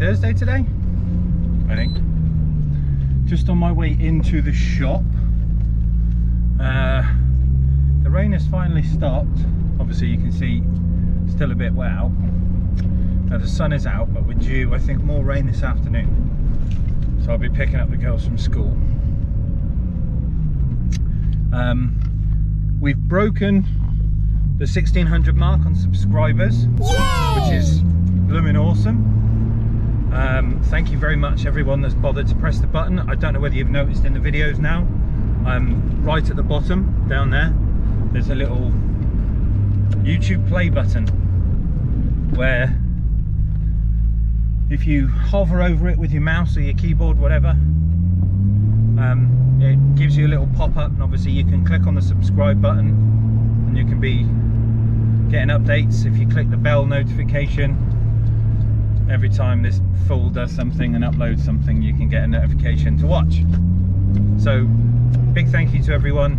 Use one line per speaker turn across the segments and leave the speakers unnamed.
Thursday today, I think. Just on my way into the shop. The rain has finally stopped. Obviously you can see still a bit wet out. Now the sun is out, but we're due, I think, more rain this afternoon. So I'll be picking up the girls from school. We've broken the 1600 mark on subscribers. Yay! Which is blooming awesome. Thank you very much everyone that's bothered to press the button. I don't know whether you've noticed in the videos now, right at the bottom down there, there's a little YouTube play button where if you hover over it with your mouse or your keyboard, whatever, it gives you a little pop-up, and obviously you can click on the subscribe button and you can be getting updates. If you click the bell notification, every time this fool does something and uploads something, you can get a notification to watch. So big thank you to everyone.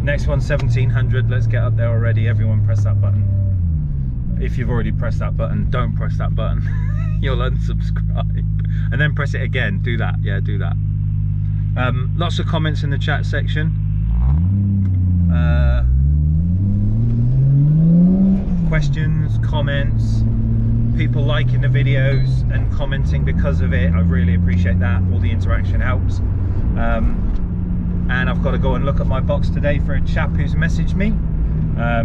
Next one, 1700. Let's get up there already. Everyone press that button. If you've already pressed that button, don't press that button. You'll unsubscribe, and then press it again. Do that. Yeah, do that. Lots of comments in the chat section. Questions, comments, people liking the videos and commenting because of it. I really appreciate that. All the interaction helps. And I've got to go and look at my box today for a chap who's messaged me.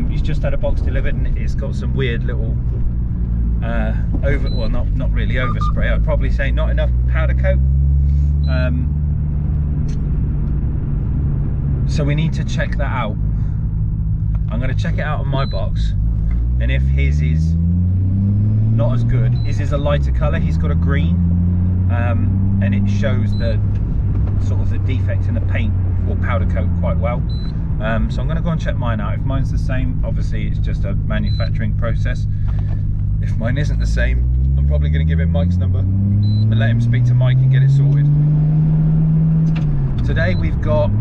He's just had a box delivered and it's got some weird little well, not really overspray. I'd probably say not enough powder coat. So we need to check that out. I'm going to check it out on my box, and if his is not as good, his is a lighter colour, he's got a green, and it shows the sort of the defect in the paint or powder coat quite well. So I'm going to go and check mine out. If mine's the same, obviously it's just a manufacturing process. If mine isn't the same, I'm probably going to give him Mike's number and let him speak to Mike and get it sorted. Today we've got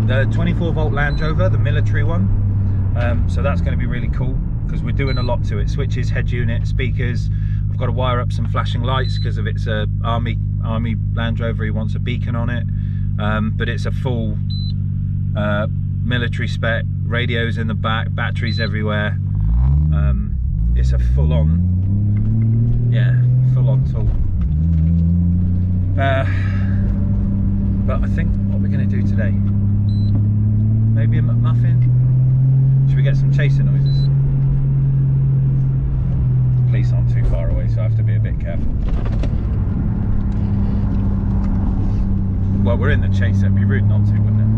the 24 volt Land Rover, the military one. So that's going to be really cool because we're doing a lot to it. Switches, head unit, speakers. I've got to wire up some flashing lights because of it's a army Land Rover. He wants a beacon on it, but it's a full military spec. Radios in the back, batteries everywhere. It's a full-on, yeah, full-on tool. But I think what we're going to do today, maybe a McMuffin. Should we get some chaser noises? Police aren't too far away, so I have to be a bit careful. Well, we're in the chaser. It'd be rude not to, wouldn't it?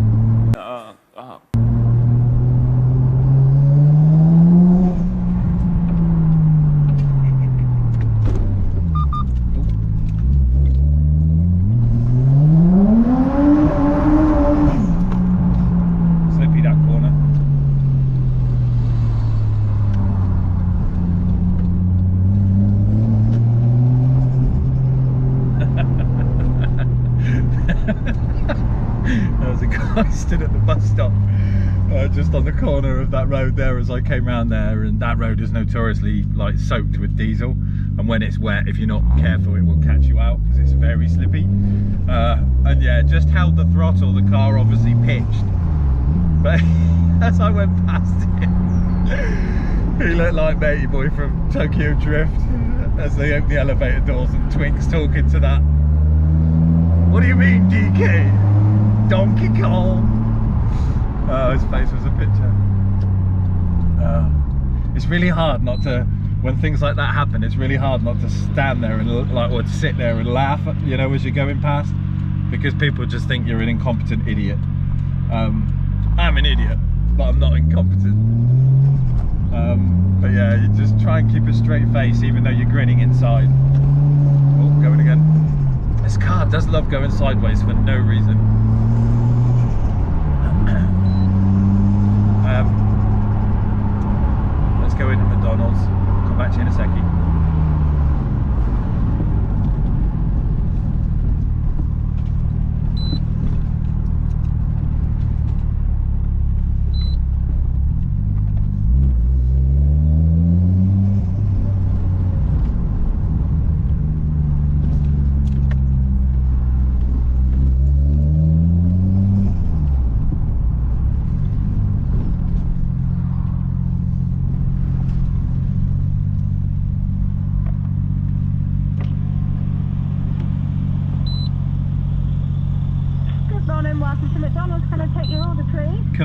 I stood at the bus stop just on the corner of that road there as I came round there, and that road is notoriously like soaked with diesel, and when it's wet, if you're not careful, it will catch you out because it's very slippy. And yeah, just held the throttle. The car obviously pitched, but as I went past him, he looked like Matey Boy from Tokyo Drift as they open the elevator doors and Twink's talking to that. What do you mean, DK? Donkey Kong. Oh, his face was a picture. It's really hard not to, when things like that happen, it's really hard not to stand there and like, or to sit there and laugh, you know, as you're going past, because people just think you're an incompetent idiot. I'm an idiot, but I'm not incompetent. But yeah, you just try and keep a straight face even though you're grinning inside. Oh, going again. This car does love going sideways for no reason. Let's go into McDonald's. Come back to you in a second.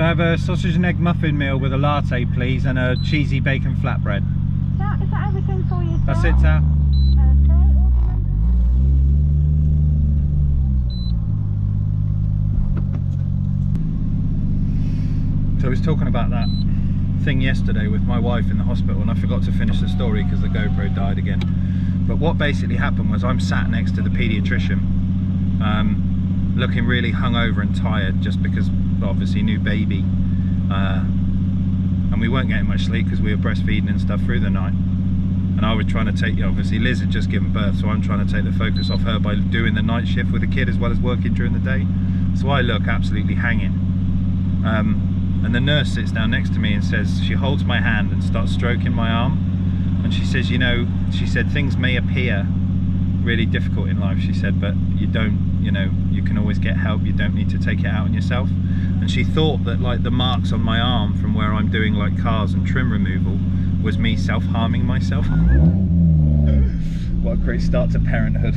I have a sausage and egg muffin meal with a latte, please, and a cheesy bacon flatbread?
Is that everything for you, sir?
That's it, sir. So I was talking about that thing yesterday with my wife in the hospital, and I forgot to finish the story because the GoPro died again. But what basically happened was I'm sat next to the paediatrician, looking really hungover and tired, just because obviously new baby, and we weren't getting much sleep because we were breastfeeding and stuff through the night. And I was trying to take, obviously Liz had just given birth, so I'm trying to take the focus off her by doing the night shift with the kid as well as working during the day. So I look absolutely hanging. And the nurse sits down next to me and says, she holds my hand and starts stroking my arm. And she says, you know, she said, things may appear really difficult in life, she said, but you don't, you know, you can always get help. You don't need to take it out on yourself. And she thought that like the marks on my arm from where I'm doing like cars and trim removal was me self-harming myself. What a great start to parenthood.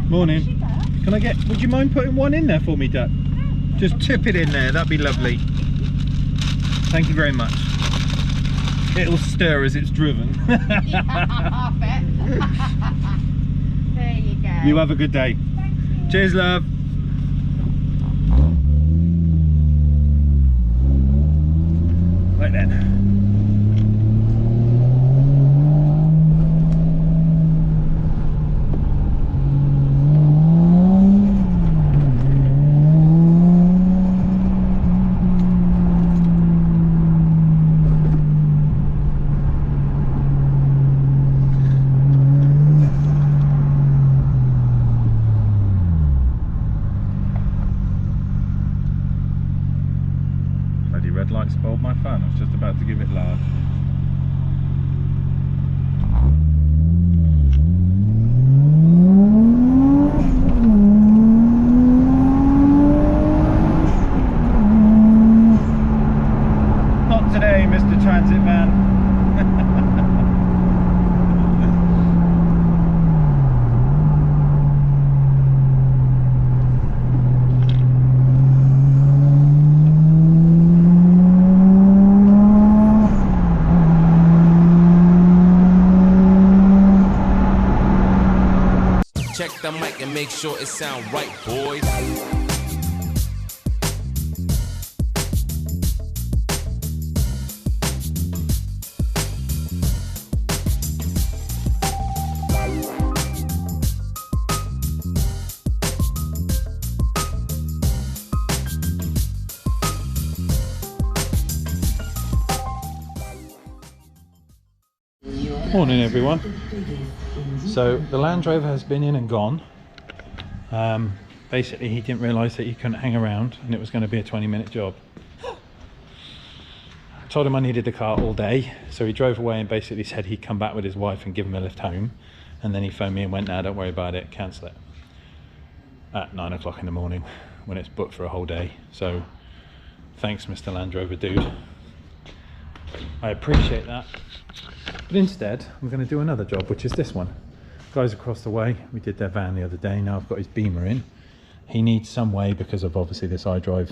Morning. Can I get, would you mind putting one in there for me, Dad? Just tip it in there, that'd be lovely. Thank you very much. It'll stir as it's driven.
Yeah, I bet. There you go.
You have a good day.
Thank you.
Cheers, love. Right then. Red light spoiled my phone. I was just about to give it large. Not today, Mr. Transit Van.
Check the mic and make sure it sound right, boys.
Morning everyone. So the Land Rover has been in and gone. Basically he didn't realise that he couldn't hang around and it was going to be a 20-minute job. I told him I needed the car all day, so he drove away and basically said he'd come back with his wife and give him a lift home, and then he phoned me and went, "No, don't worry about it, cancel it," at 9 o'clock in the morning when it's booked for a whole day. So thanks, Mr. Land Rover dude, I appreciate that. But instead I'm going to do another job, which is this one. Guys across the way, we did their van the other day. Now I've got his Beamer in. He needs some way, because of obviously this iDrive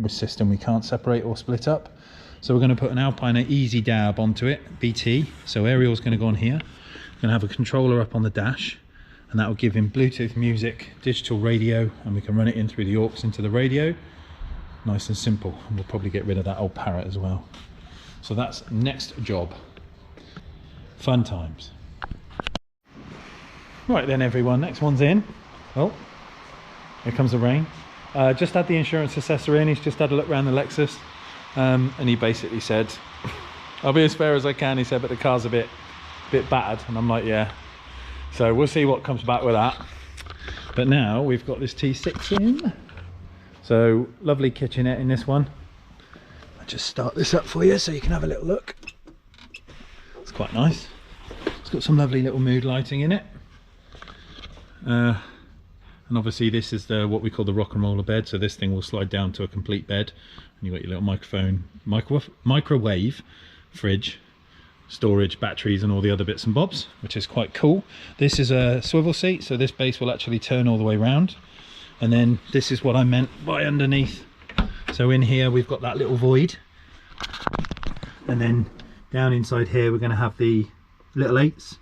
system, we can't separate or split up. So we're going to put an Alpine Easy Dab onto it, BT. So Ariel's going to go on here. We're going to have a controller up on the dash, and that will give him Bluetooth music, digital radio, and we can run it in through the aux into the radio. Nice and simple. And we'll probably get rid of that old parrot as well. So that's next job. Fun times. Right then everyone, next one's in. Oh, here comes the rain. Just had the insurance assessor in, he's just had a look around the Lexus, and he basically said, I'll be as fair as I can, he said, but the car's a bit battered. And I'm like, yeah. So we'll see what comes back with that. But now we've got this T6 in. So lovely kitchenette in this one. I'll just start this up for you so you can have a little look. It's quite nice. It's got some lovely little mood lighting in it. And obviously this is the what we call the rock and roller bed, so this thing will slide down to a complete bed, and you've got your little microwave, fridge, storage, batteries and all the other bits and bobs, which is quite cool. This is a swivel seat, so this base will actually turn all the way around. And then this is what I meant by underneath. So in here we've got that little void, and then down inside here we're going to have the little 8s,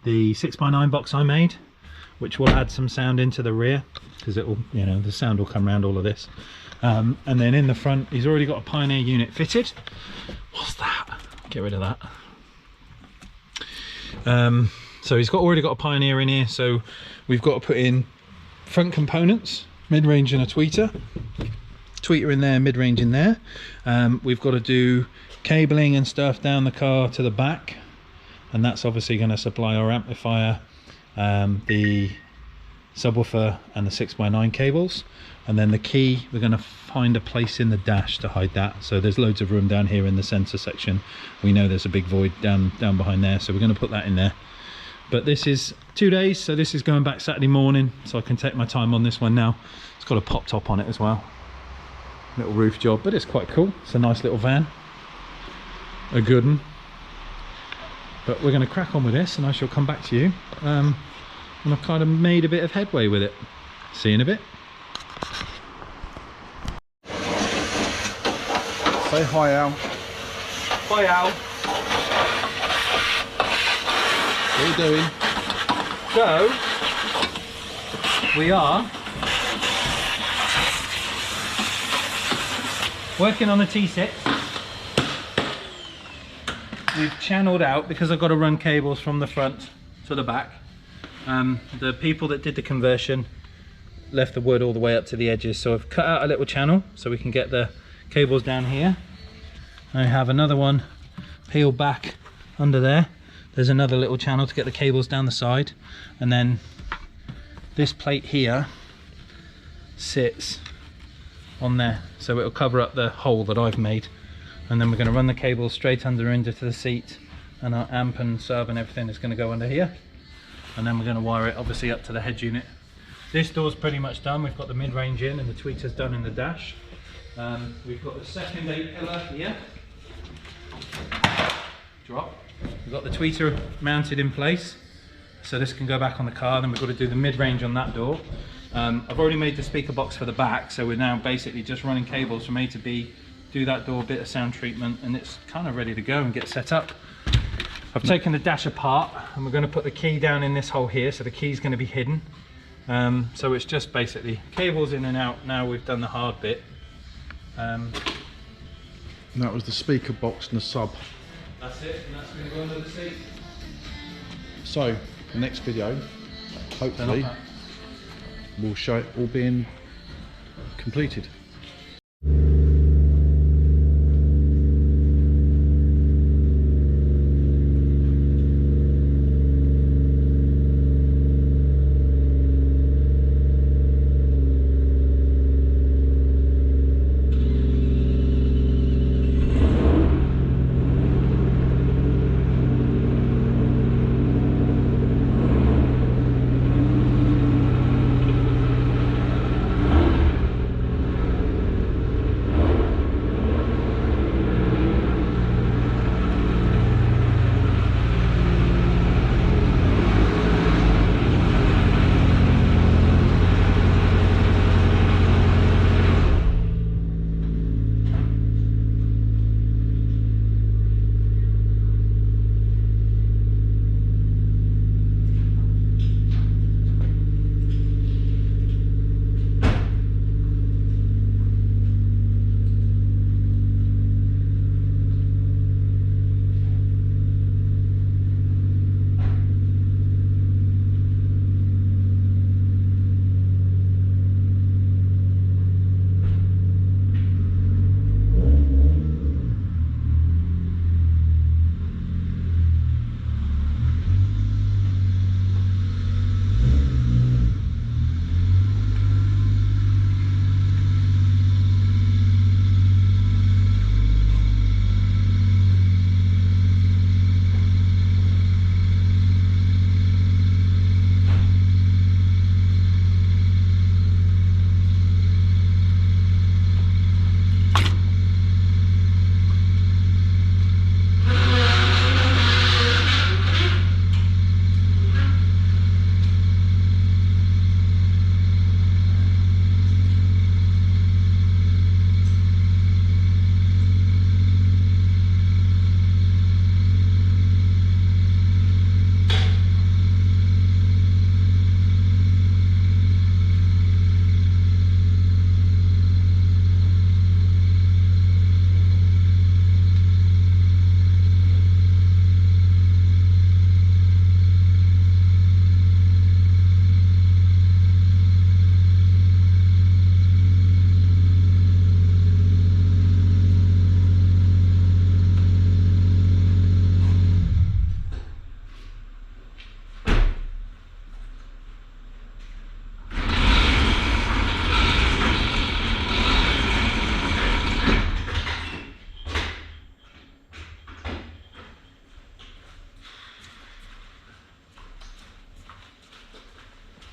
the 6x9 box I made, which will add some sound into the rear, because it will, you know, the sound will come around all of this. And then in the front he's already got a Pioneer unit fitted. What's that? Get rid of that. So he's already got a Pioneer in here, so we've got to put in front components, mid-range and a tweeter in there, mid-range in there. We've got to do cabling and stuff down the car to the back, and that's obviously going to supply our amplifier, the subwoofer and the 6x9 cables. And then the key, we're going to find a place in the dash to hide that. So there's loads of room down here in the sensor section. We know there's a big void down behind there, so we're going to put that in there. But this is 2 days, so this is going back Saturday morning, so I can take my time on this one now. It's got a pop top on it as well, little roof job, but it's quite cool. It's a nice little van, a good one. But we're going to crack on with this, and I shall come back to you when I've kind of made a bit of headway with it. See you in a bit.
Say hi, Al.
Hi Al.
What are you doing?
So, we are working on the T6. We've channeled out because I've got to run cables from the front to the back. The people that did the conversion left the wood all the way up to the edges, so I've cut out a little channel so we can get the cables down here. I have another one peeled back under there. There's another little channel to get the cables down the side, and then this plate here sits on there, so it'll cover up the hole that I've made. And then we're going to run the cables straight under into the seat, and our amp and sub and everything is going to go under here. And then we're going to wire it obviously up to the head unit. This door's pretty much done. We've got the mid-range in and the tweeter's done in the dash. We've got the second 8 pillar here. Drop. We've got the tweeter mounted in place, so this can go back on the car. Then we've got to do the mid-range on that door. I've already made the speaker box for the back, so we're now basically just running cables from A to B, do that door, bit of sound treatment, and it's kind of ready to go and get set up. I've taken the dash apart, and we're going to put the key down in this hole here, so the key's going to be hidden. So it's just basically cables in and out. Now we've done the hard bit.
And that was the speaker box and the sub.
That's it, and that's going to go under the seat.
So, the next video, hopefully, we'll show it all being completed.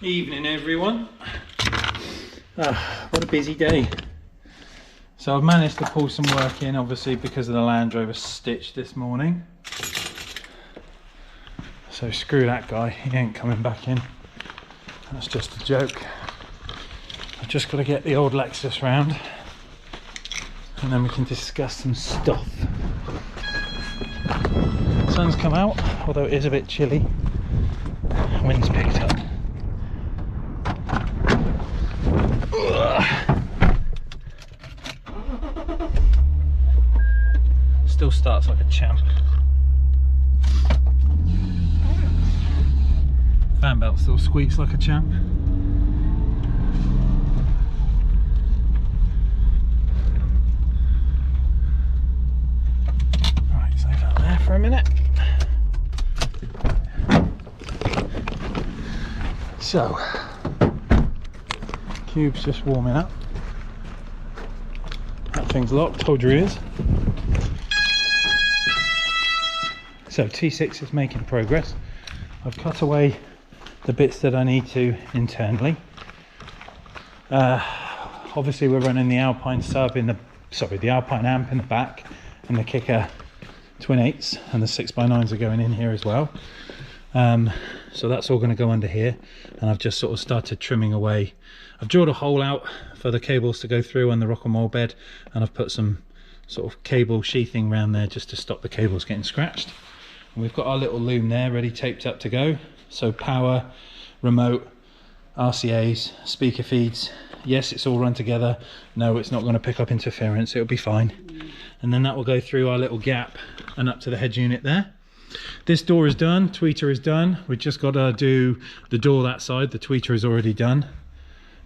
Evening everyone. What a busy day. So I've managed to pull some work in, obviously because of the Land Rover stitch this morning. So screw that guy, he ain't coming back in. That's just a joke. I've just got to get the old Lexus round and then we can discuss some stuff. Sun's come out, although it is a bit chilly. Wind's picked up. Still starts like a champ. Fan belt still squeaks like a champ. Right, save that there for a minute. So, Cube's just warming up. That thing's locked, told you he is. So T6 is making progress. I've cut away the bits that I need to internally. Obviously we're running the Alpine sub in the, the Alpine amp in the back and the Kicker twin 8s, and the 6x9s are going in here as well. So that's all going to go under here, and I've just sort of started trimming away. I've drilled a hole out for the cables to go through on the rock and roll bed, and I've put some sort of cable sheathing around there just to stop the cables getting scratched. And we've got our little loom there ready, taped up to go. So power, remote, RCAs, speaker feeds. Yes, it's all run together. No, it's not going to pick up interference, it'll be fine. And then that will go through our little gap and up to the head unit there. This door is done, tweeter is done. We've just got to do the door that side. The tweeter is already done.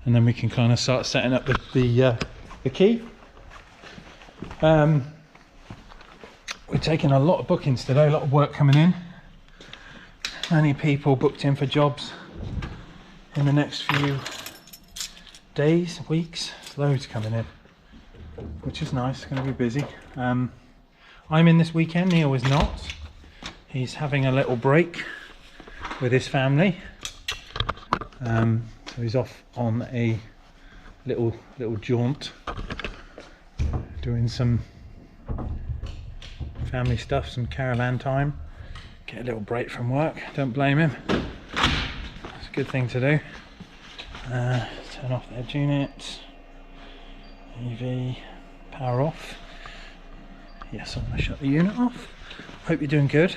And then we can kind of start setting up the key. We're taking a lot of bookings today, a lot of work coming in. Many people booked in for jobs in the next few days, weeks. There's loads coming in, which is nice. It's going to be busy. I'm in this weekend, Neil is not. He's having a little break with his family. So he's off on a little jaunt, doing some family stuff, some caravan time, get a little break from work. Don't blame him, it's a good thing to do. Turn off the head unit, EV, power off. Yes, I'm going to shut the unit off. Hope you're doing good.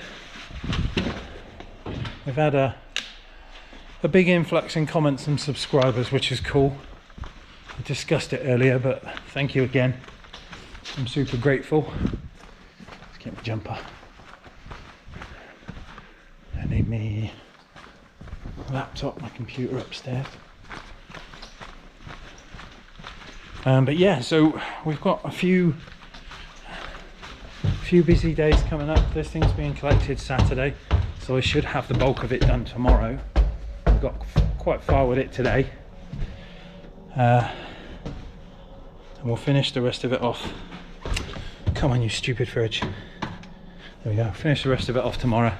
We've had a big influx in comments and subscribers, which is cool. I discussed it earlier, but thank you again. I'm super grateful. Let's get my jumper. I need me laptop, my computer upstairs. But yeah, so we've got a few busy days coming up. This thing's being collected Saturday, so I should have the bulk of it done tomorrow. I've got quite far with it today. And we'll finish the rest of it off. Come on, you stupid fridge. There we go. Finish the rest of it off tomorrow.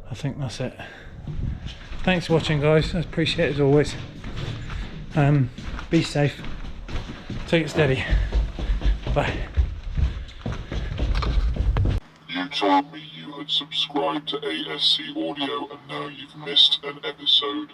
I think that's it. Thanks for watching, guys. I appreciate it as always. Be safe. Take it steady. Bye.
You told me you had subscribed to ASC Audio and now you've missed an episode.